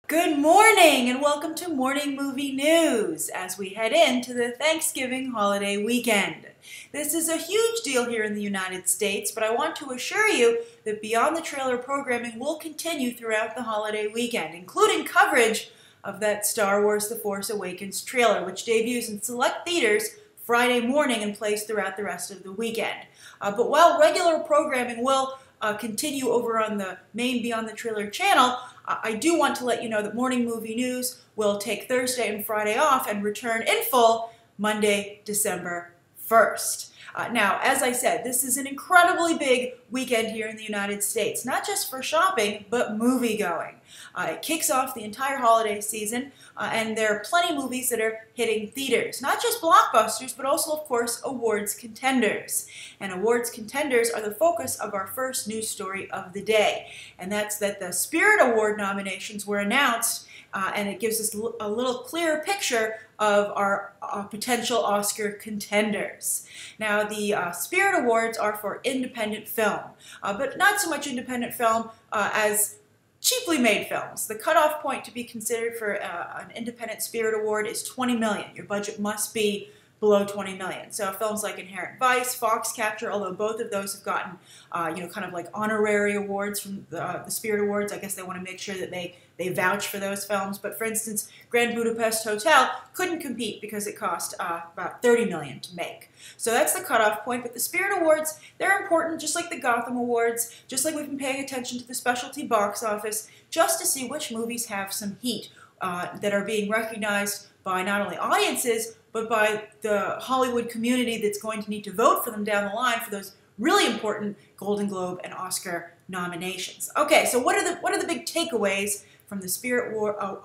Good morning and welcome to Morning Movie News as we head into the Thanksgiving holiday weekend. This is a huge deal here in the United States, but I want to assure you that Beyond the Trailer programming will continue throughout the holiday weekend, including coverage of that Star Wars The Force Awakens trailer, which debuts in select theaters Friday morning and plays throughout the rest of the weekend. But while regular programming will continue over on the main Beyond the Trailer channel, I do want to let you know that Morning Movie News will take Thursday and Friday off and return in full Monday, December 1st. Now, as I said, this is an incredibly big weekend here in the United States, not just for shopping, but movie-going. It kicks off the entire holiday season, and there are plenty of movies that are hitting theaters. Not just blockbusters, but also, of course, awards contenders. And awards contenders are the focus of our first news story of the day. And that's that the Spirit Award nominations were announced, and it gives us a little clearer picture of our potential Oscar contenders. Now, the Spirit Awards are for independent film, but not so much independent film as cheaply made films. The cutoff point to be considered for an independent Spirit Award is $20 million. Your budget must be below $20 million. So films like Inherent Vice, Foxcatcher, although both of those have gotten, kind of like honorary awards from the Spirit Awards. I guess they want to make sure that they vouch for those films. But for instance, Grand Budapest Hotel couldn't compete because it cost about $30 million to make. So that's the cutoff point. But the Spirit Awards, they're important, just like the Gotham Awards, just like we've been paying attention to the specialty box office, just to see which movies have some heat that are being recognized by not only audiences, but by the Hollywood community that's going to need to vote for them down the line for those really important Golden Globe and Oscar nominations. Okay, so what are the big takeaways from the Spirit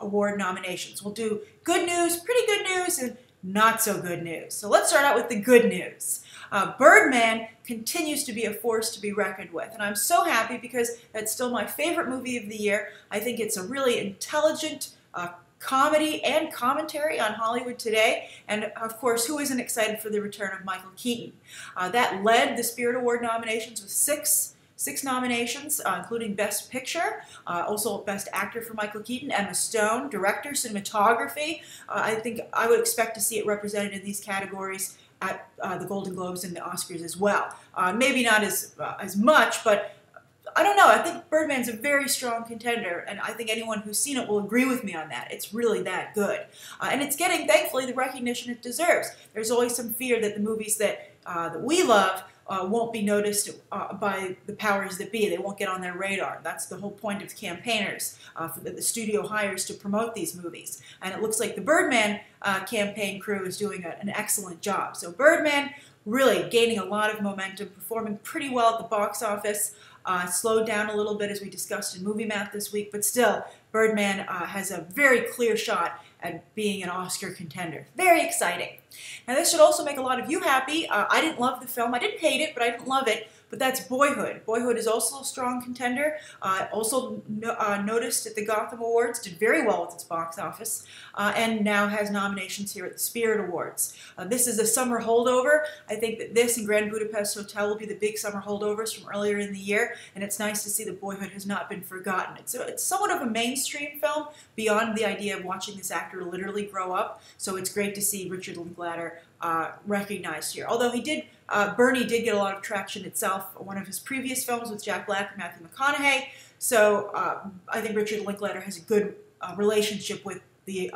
Award nominations? We'll do good news, pretty good news, and not so good news. So let's start out with the good news. Birdman continues to be a force to be reckoned with, and I'm so happy because that's still my favorite movie of the year. I think it's a really intelligent comedy and commentary on Hollywood today, and of course, who isn't excited for the return of Michael Keaton? That led the Spirit Award nominations with six nominations, including Best Picture, also Best Actor for Michael Keaton, Emma Stone, Director, Cinematography. I think I would expect to see it represented in these categories at the Golden Globes and the Oscars as well. Maybe not as much, but I don't know. I think Birdman's a very strong contender, and I think anyone who's seen it will agree with me on that. It's really that good. And it's getting, thankfully, the recognition it deserves. There's always some fear that the movies that we love won't be noticed by the powers that be. They won't get on their radar. That's the whole point of campaigners that the studio hires to promote these movies. And it looks like the Birdman campaign crew is doing an excellent job. So Birdman really gaining a lot of momentum, performing pretty well at the box office. Slowed down a little bit as we discussed in Movie Math this week, but still, Birdman has a very clear shot at being an Oscar contender. Very exciting. Now this should also make a lot of you happy. I didn't love the film. I didn't hate it, but I didn't love it. But that's Boyhood. Boyhood is also a strong contender. Also noticed at the Gotham Awards, did very well with its box office, and now has nominations here at the Spirit Awards. This is a summer holdover. I think that this and Grand Budapest Hotel will be the big summer holdovers from earlier in the year, and it's nice to see that Boyhood has not been forgotten. It's somewhat of a mainstream film beyond the idea of watching this actor literally grow up, so it's great to see Richard Linklater recognized here. Although Bernie did get a lot of traction itself, one of his previous films with Jack Black and Matthew McConaughey, so I think Richard Linklater has a good relationship with the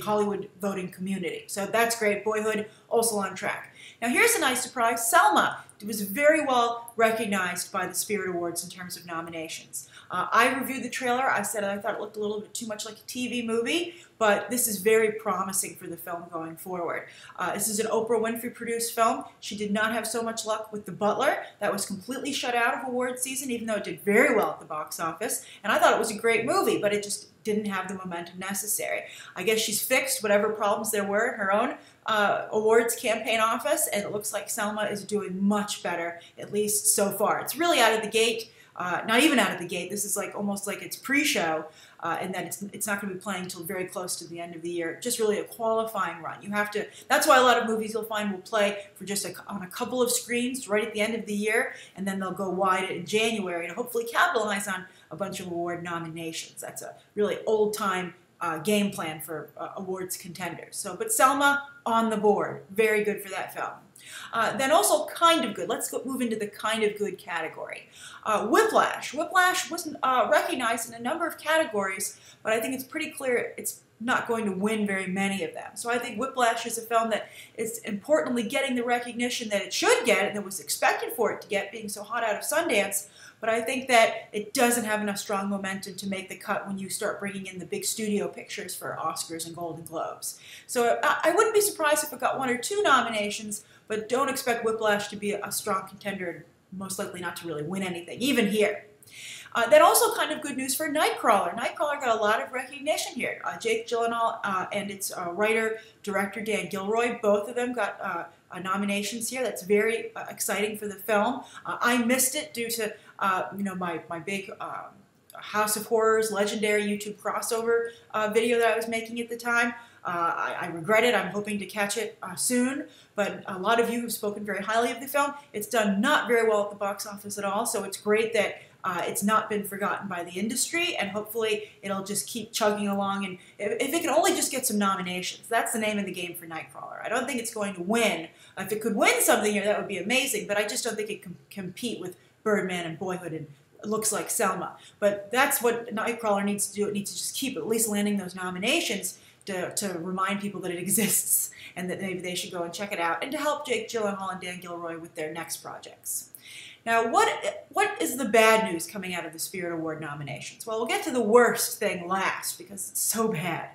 Hollywood voting community. So that's great. Boyhood, also on track. Now here's a nice surprise. Selma was very well recognized by the Spirit Awards in terms of nominations. I reviewed the trailer. I said I thought it looked a little bit too much like a TV movie, but this is very promising for the film going forward. This is an Oprah Winfrey produced film. She did not have so much luck with The Butler. That was completely shut out of award season, even though it did very well at the box office. And I thought it was a great movie, but it just didn't have the momentum necessary. I guess she's fixed whatever problems there were in her own awards campaign office, and it looks like Selma is doing much better, at least so far. It's really out of the gate. Not even out of the gate. This is like almost like it's pre-show, and then it's not going to be playing until very close to the end of the year. Just really a qualifying run. You have to. That's why a lot of movies you'll find will play for just on a couple of screens right at the end of the year, and then they'll go wide in January to hopefully capitalize on a bunch of award nominations. That's a really old-time game plan for awards contenders. So, but Selma on the board. Very good for that film. Then also kind of good. Let's move into the kind of good category. Whiplash. Whiplash wasn't recognized in a number of categories, but I think it's pretty clear it's not going to win very many of them. So I think Whiplash is a film that is importantly getting the recognition that it should get and that was expected for it to get, being so hot out of Sundance. But I think that it doesn't have enough strong momentum to make the cut when you start bringing in the big studio pictures for Oscars and Golden Globes. So I wouldn't be surprised if it got 1 or 2 nominations, but don't expect Whiplash to be a strong contender, most likely not to really win anything, even here. Then also kind of good news for Nightcrawler. Nightcrawler got a lot of recognition here. Jake Gyllenhaal and its writer, director Dan Gilroy, both of them got nominations here. That's very exciting for the film. I missed it due to my big House of Horrors legendary YouTube crossover video that I was making at the time. I regret it. I'm hoping to catch it soon, but a lot of you have spoken very highly of the film. It's done not very well at the box office at all, so it's great that it's not been forgotten by the industry, and hopefully it'll just keep chugging along, and if it can only just get some nominations. That's the name of the game for Nightcrawler. I don't think it's going to win. If it could win something here, that would be amazing, but I just don't think it can compete with Birdman and Boyhood and Looks Like Selma. But that's what Nightcrawler needs to do. It needs to just keep at least landing those nominations to remind people that it exists and that maybe they should go and check it out, and to help Jake Gyllenhaal and Dan Gilroy with their next projects. Now, what is the bad news coming out of the Spirit Award nominations? Well, we'll get to the worst thing last because it's so bad.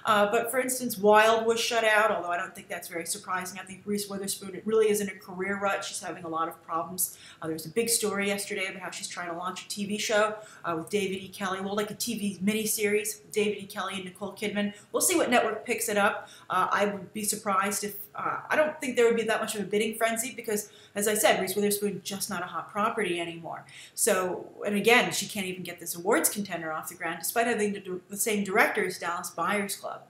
But for instance, Wild was shut out, although I don't think that's very surprising. I think Reese Witherspoon, it really is in a career rut. She's having a lot of problems. There was a big story yesterday about how she's trying to launch a TV show with David E. Kelley. Well, like a TV miniseries with David E. Kelley and Nicole Kidman. We'll see what network picks it up. I would be surprised if, I don't think there would be that much of a bidding frenzy because, as I said, Reese Witherspoon just not a hot property anymore. So, and again, she can't even get this awards contender off the ground, despite having the same director as Dallas Buyers Club.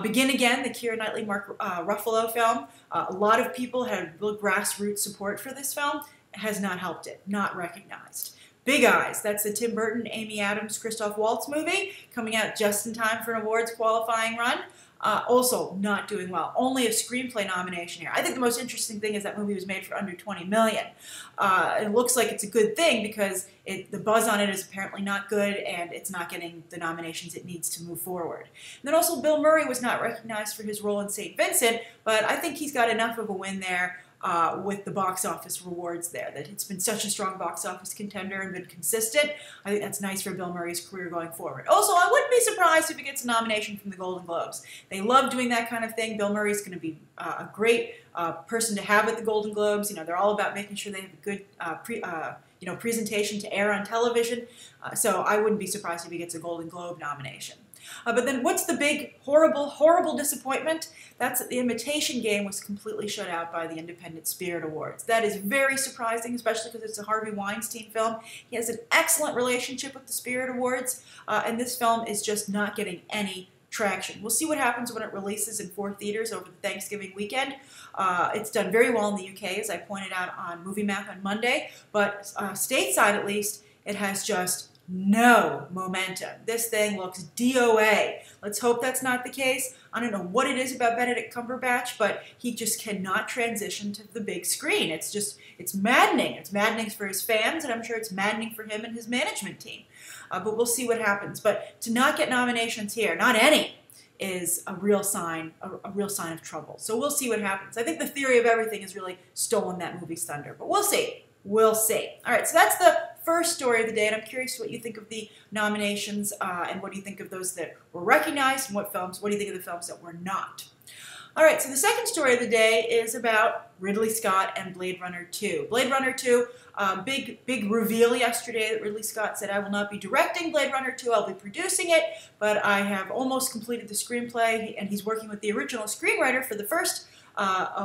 Begin Again, the Keira Knightley, Mark Ruffalo film. A lot of people had real grassroots support for this film. It has not helped it, not recognized. Big Eyes, that's the Tim Burton, Amy Adams, Christoph Waltz movie, coming out just in time for an awards qualifying run. Also not doing well. Only a screenplay nomination here. I think the most interesting thing is that movie was made for under $20 million. It looks like it's a good thing because the buzz on it is apparently not good and it's not getting the nominations it needs to move forward. And then also Bill Murray was not recognized for his role in St. Vincent, but I think he's got enough of a win there with the box office rewards there, that it's been such a strong box office contender and been consistent. I think that's nice for Bill Murray's career going forward. Also, I wouldn't be surprised if he gets a nomination from the Golden Globes. They love doing that kind of thing. Bill Murray's going to be a great person to have at the Golden Globes. You know, they're all about making sure they have a good presentation to air on television. So I wouldn't be surprised if he gets a Golden Globe nomination. But then what's the big, horrible, horrible disappointment? That's that The Imitation Game was completely shut out by the Independent Spirit Awards. That is very surprising, especially because it's a Harvey Weinstein film. He has an excellent relationship with the Spirit Awards, and this film is just not getting any traction. We'll see what happens when it releases in 4 theaters over the Thanksgiving weekend. It's done very well in the UK, as I pointed out on Movie Math on Monday, but stateside at least, it has just no momentum. This thing looks DOA. Let's hope that's not the case. I don't know what it is about Benedict Cumberbatch, but he just cannot transition to the big screen. It's maddening. It's maddening for his fans, and I'm sure it's maddening for him and his management team. But we'll see what happens. But to not get nominations here, not any, is a real sign of trouble. So we'll see what happens. I think The Theory of Everything has really stolen that movie's thunder, but we'll see. We'll see. All right, so that's the first story of the day, and I'm curious what you think of the nominations and what do you think of those that were recognized, and what do you think of the films that were not. All right, so the second story of the day is about Ridley Scott and Blade Runner 2. Blade Runner 2, big reveal yesterday that Ridley Scott said, I will not be directing Blade Runner 2, I'll be producing it, but I have almost completed the screenplay, and he's working with the original screenwriter for the first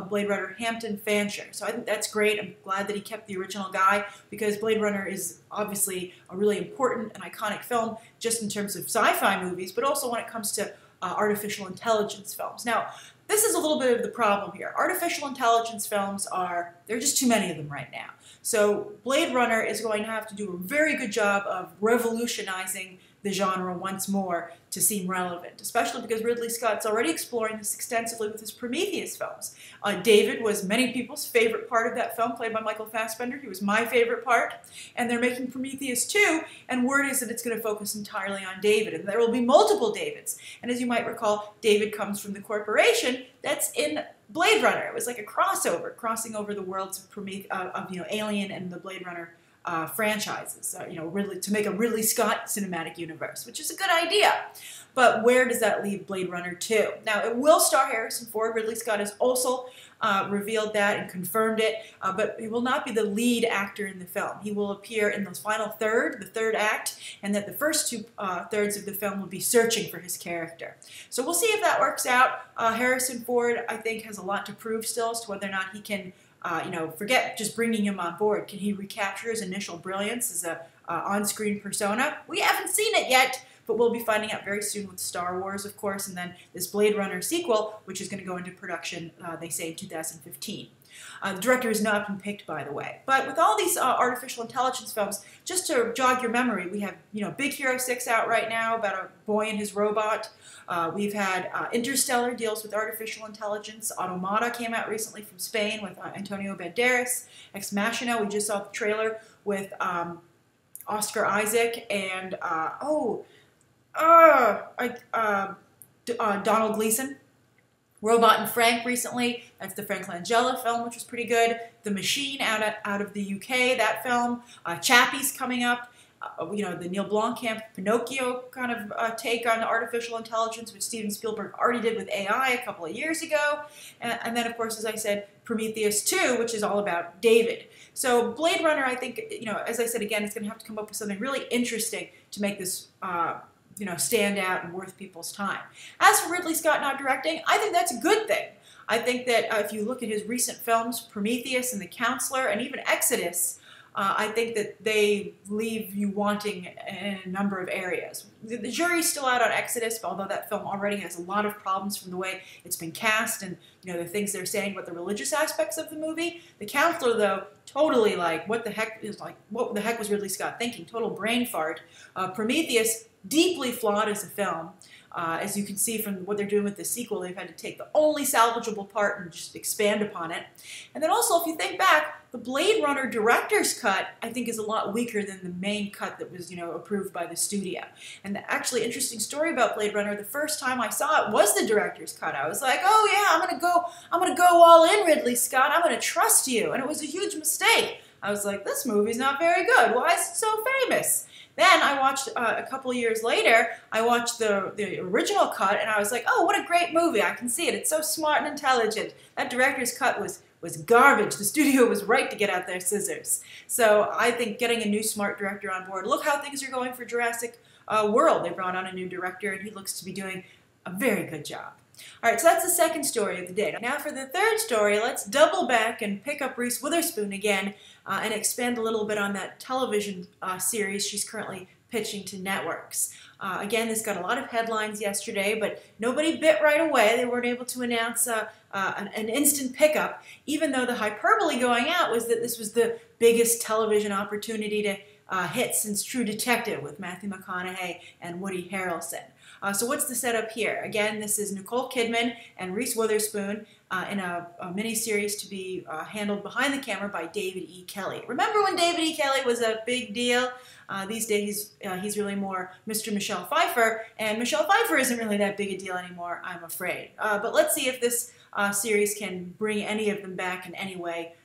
Blade Runner, Hampton Fancher. So I think that's great. I'm glad that he kept the original guy because Blade Runner is obviously a really important and iconic film just in terms of sci-fi movies, but also when it comes to artificial intelligence films. Now, this is a little bit of the problem here. Artificial intelligence films there are just too many of them right now. So Blade Runner is going to have to do a very good job of revolutionizing the genre once more to seem relevant, especially because Ridley Scott's already exploring this extensively with his Prometheus films. David was many people's favorite part of that film, played by Michael Fassbender. He was my favorite part. And they're making Prometheus 2, and word is that it's going to focus entirely on David, and there will be multiple Davids. And as you might recall, David comes from the corporation that's in Blade Runner. It was like a crossover, crossing over the worlds of Alien and the Blade Runner franchises, to make a Ridley Scott cinematic universe, which is a good idea. But where does that leave Blade Runner 2? Now, it will star Harrison Ford. Ridley Scott has also revealed that and confirmed it, but he will not be the lead actor in the film. He will appear in the final third, the third act, and that the first two thirds of the film will be searching for his character. So we'll see if that works out. Harrison Ford, I think, has a lot to prove still as to whether or not he can forget just bringing him on board. Can he recapture his initial brilliance as a on-screen persona? We haven't seen it yet, but we'll be finding out very soon with Star Wars, of course, and then this Blade Runner sequel, which is going to go into production, they say, in 2015. The director has not been picked, by the way. But with all these artificial intelligence films, just to jog your memory, we have Big Hero 6 out right now about a boy and his robot. We've had Interstellar deals with artificial intelligence. Automata came out recently from Spain with Antonio Banderas. Ex Machina, we just saw the trailer with Oscar Isaac and Donald Gleason. Robot and Frank recently, that's the Frank Langella film, which was pretty good. The Machine out of the UK, that film. Chappie's coming up. The Neil Blomkamp Pinocchio kind of take on artificial intelligence, which Steven Spielberg already did with AI a couple of years ago. And then, of course, as I said, Prometheus 2, which is all about David. So Blade Runner, I think, as I said again, it's going to have to come up with something really interesting to make this stand out and worth people's time. As for Ridley Scott not directing, I think that's a good thing. I think that if you look at his recent films, Prometheus and The Counselor, and even Exodus, I think that they leave you wanting in a number of areas. The jury's still out on Exodus, although that film already has a lot of problems from the way it's been cast and the things they're saying about the religious aspects of the movie. The Counselor, though, totally what the heck was Ridley Scott thinking? Total brain fart. Prometheus, deeply flawed as a film. As you can see from what they're doing with the sequel, they've had to take the only salvageable part and just expand upon it. And then also, if you think back, the Blade Runner director's cut, I think, is a lot weaker than the main cut that was, approved by the studio. And the actually interesting story about Blade Runner, the first time I saw it was the director's cut. I was like, oh yeah, I'm gonna go all in, Ridley Scott. I'm gonna trust you. And it was a huge mistake. I was like, this movie's not very good. Why is it so famous? Then I watched, a couple of years later, I watched the original cut, and I was like, oh, what a great movie. I can see it. It's so smart and intelligent. That director's cut was garbage. The studio was right to get out their scissors. So I think getting a new smart director on board. Look how things are going for Jurassic World. They brought on a new director, and he looks to be doing a very good job. All right, so that's the second story of the day. Now for the third story, let's double back and pick up Reese Witherspoon again and expand a little bit on that television series she's currently pitching to networks. Again, this got a lot of headlines yesterday, but nobody bit right away. They weren't able to announce an instant pickup, even though the hyperbole going out was that this was the biggest television opportunity to hit since True Detective with Matthew McConaughey and Woody Harrelson. So what's the setup here? Again, this is Nicole Kidman and Reese Witherspoon in a mini-series to be handled behind the camera by David E. Kelley. Remember when David E. Kelley was a big deal? These days, he's really more Mr. Michelle Pfeiffer, and Michelle Pfeiffer isn't really that big a deal anymore, I'm afraid. But let's see if this series can bring any of them back in any way,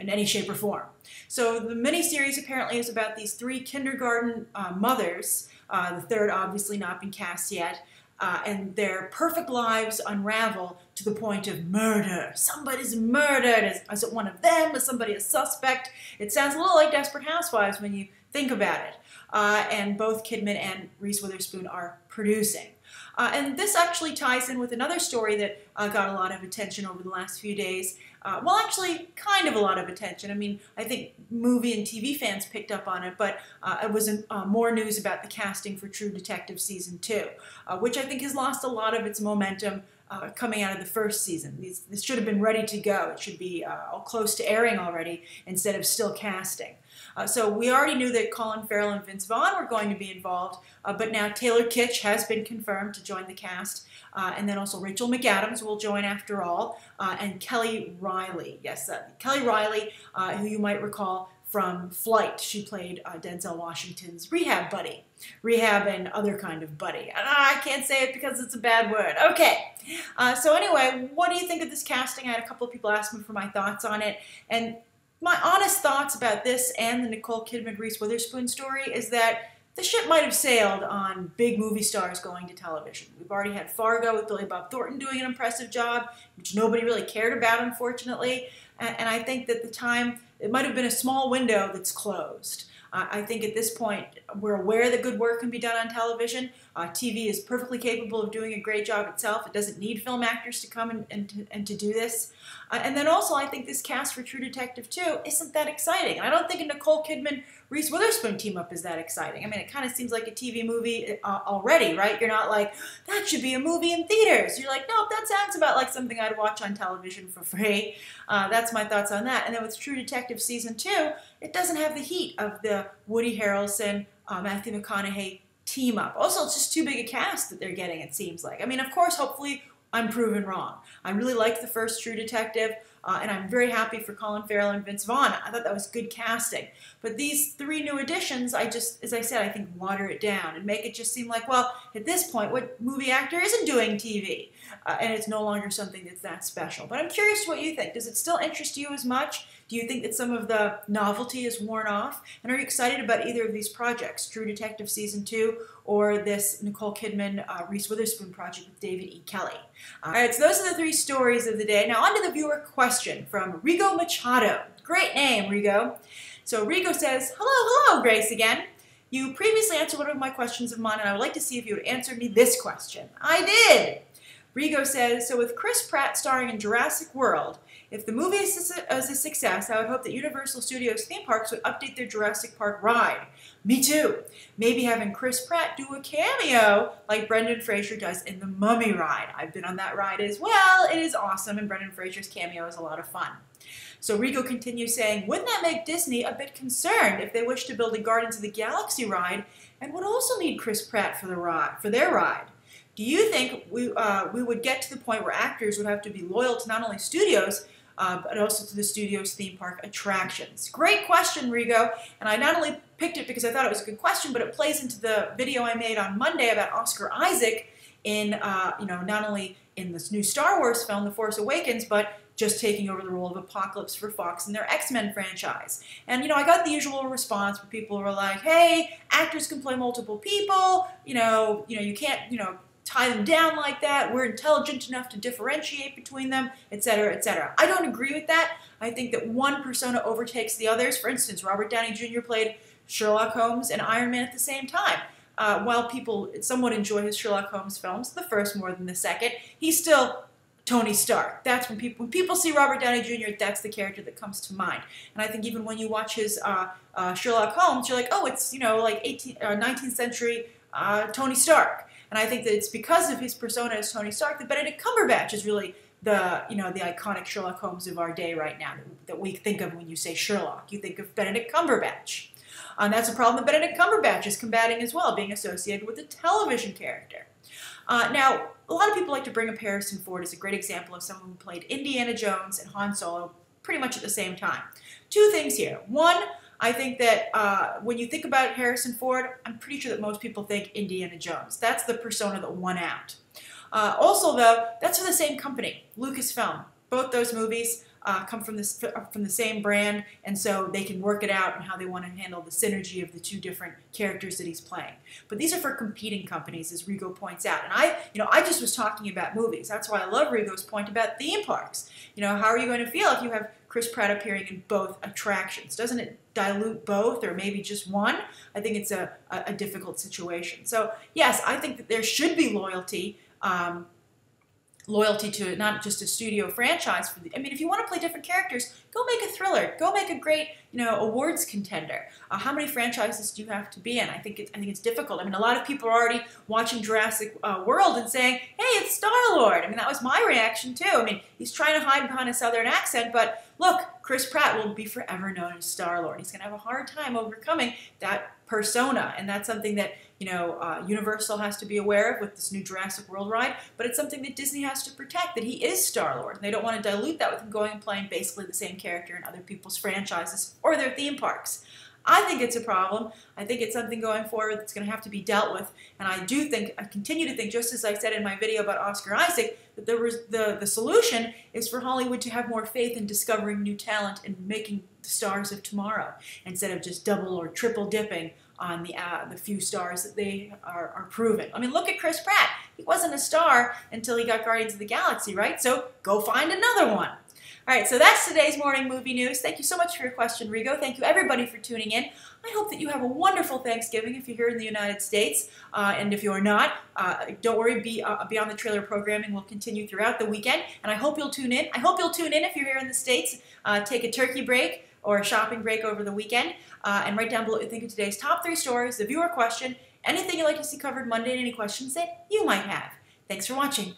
in any shape or form. So the mini-series apparently is about these three kindergarten mothers, the third obviously not been cast yet, and their perfect lives unravel to the point of murder. Somebody's murdered. Is it one of them? Is somebody a suspect? It sounds a little like Desperate Housewives when you think about it. And both Kidman and Reese Witherspoon are producing. And this actually ties in with another story that got a lot of attention over the last few days. Well, actually, kind of a lot of attention. I mean, I think movie and TV fans picked up on it, but it was more news about the casting for True Detective Season 2, which I think has lost a lot of its momentum coming out of the first season. This should have been ready to go. It should be close to airing already instead of still casting. So we already knew that Colin Farrell and Vince Vaughn were going to be involved, but now Taylor Kitsch has been confirmed to join the cast, and then also Rachel McAdams will join after all, and Kelly Riley. Yes, Kelly Riley, who you might recall from Flight. She played Denzel Washington's rehab buddy. Rehab and other kind of buddy. I can't say it because it's a bad word. Okay. So anyway, what do you think of this casting? I had a couple of people ask me for my thoughts on it, and my honest thoughts about this and the Nicole Kidman-Reese Witherspoon story is that the ship might have sailed on big movie stars going to television. We've already had Fargo with Billy Bob Thornton doing an impressive job, which nobody really cared about, unfortunately. And I think that the time, it might have been a small window that's closed. I think at this point, we're aware that good work can be done on television. TV is perfectly capable of doing a great job itself. It doesn't need film actors to come and to do this. And then also, I think this cast for True Detective 2 isn't that exciting. And I don't think a Nicole Kidman-Reese Witherspoon team-up is that exciting. I mean, it kind of seems like a TV movie already, right? You're not like, that should be a movie in theaters. You're like, nope, that sounds about like something I'd watch on television for free. That's my thoughts on that. And then with True Detective Season 2, it doesn't have the heat of the Woody Harrelson, Matthew McConaughey team-up. Also, it's just too big a cast that they're getting, it seems like. I mean, of course, hopefully, I'm proven wrong. I really liked the first True Detective, and I'm very happy for Colin Farrell and Vince Vaughn. I thought that was good casting. But these three new additions, as I said, I think water it down and make it just seem like, well, at this point, what movie actor isn't doing TV? And it's no longer something that's that special. But I'm curious what you think. Does it still interest you as much? Do you think that some of the novelty is worn off? And are you excited about either of these projects, True Detective Season 2 or this Nicole Kidman-Reese Witherspoon project with David E. Kelley? All right, so those are the three stories of the day. Now on to the viewer question from Rigo Machado. Great name, Rigo. So Rigo says, hello, Grace again. You previously answered one of my questions of mine, and I would like to see if you would answer me this question. I did! Rigo says, so with Chris Pratt starring in Jurassic World, if the movie is a success, I would hope that Universal Studios theme parks would update their Jurassic Park ride. Me too. Maybe having Chris Pratt do a cameo like Brendan Fraser does in the Mummy ride. I've been on that ride as well. It is awesome, and Brendan Fraser's cameo is a lot of fun. So Rigo continues saying, wouldn't that make Disney a bit concerned if they wish to build a Guardians of the Galaxy ride and would also need Chris Pratt for their ride? Do you think we would get to the point where actors would have to be loyal to not only studios, but also to the studio's theme park attractions? Great question, Rigo. And I not only picked it because I thought it was a good question, but it plays into the video I made on Monday about Oscar Isaac in, not only in this new Star Wars film, The Force Awakens, but just taking over the role of Apocalypse for Fox in their X-Men franchise. And, I got the usual response where people were like, hey, actors can play multiple people, you can't, tie them down like that. We're intelligent enough to differentiate between them, etc., etc. I don't agree with that. I think that one persona overtakes the others. For instance, Robert Downey Jr. played Sherlock Holmes and Iron Man at the same time. While people somewhat enjoy his Sherlock Holmes films, the first more than the second, he's still Tony Stark. That's when people see Robert Downey Jr., that's the character that comes to mind. And I think even when you watch his Sherlock Holmes, you're like, oh, it's, like 19th century Tony Stark. And I think that it's because of his persona as Tony Stark that Benedict Cumberbatch is really the iconic Sherlock Holmes of our day right now that we think of when you say Sherlock. You think of Benedict Cumberbatch. And that's a problem that Benedict Cumberbatch is combating as well, being associated with a television character. Now, a lot of people like to bring up Harrison Ford as a great example of someone who played Indiana Jones and Han Solo pretty much at the same time. Two things here. One, I think that when you think about Harrison Ford, I'm pretty sure that most people think Indiana Jones. That's the persona that won out. Also, though, that's for the same company, Lucasfilm. Both those movies come from the same brand, and so they can work it out and how they want to handle the synergy of the two different characters that he's playing. But these are for competing companies, as Rigo points out. And I just was talking about movies. That's why I love Rigo's point about theme parks. How are you going to feel if you have Chris Pratt appearing in both attractions? Doesn't it dilute both or maybe just one, I think it's a difficult situation. So yes, I think that there should be loyalty. Loyalty to not just a studio franchise. I mean, if you want to play different characters, go make a thriller. Go make a great, awards contender. How many franchises do you have to be in? I think it's difficult. I mean, a lot of people are already watching Jurassic World and saying, "Hey, it's Star-Lord." I mean, that was my reaction too. I mean, he's trying to hide behind a Southern accent, but look, Chris Pratt will be forever known as Star-Lord. He's going to have a hard time overcoming that persona, and that's something that Universal has to be aware of with this new Jurassic World ride, but it's something that Disney has to protect, that he is Star-Lord, and they don't want to dilute that with him going and playing basically the same character in other people's franchises or their theme parks. I think it's a problem. I think it's something going forward that's going to have to be dealt with, and I continue to think, just as I said in my video about Oscar Isaac, that the solution is for Hollywood to have more faith in discovering new talent and making the stars of tomorrow, instead of just double or triple dipping on the few stars that they are proven. I mean, look at Chris Pratt. He wasn't a star until he got Guardians of the Galaxy, right? So go find another one. All right, so that's today's morning movie news. Thank you so much for your question, Rigo. Thank you, everybody, for tuning in. I hope that you have a wonderful Thanksgiving if you're here in the United States. And if you're not, don't worry, Beyond the Trailer programming will continue throughout the weekend. And I hope you'll tune in. I hope you'll tune in if you're here in the States. Take a turkey break or a shopping break over the weekend. And write down below what you think of today's top 3 stories, the viewer question, anything you'd like to see covered Monday, and any questions that you might have. Thanks for watching.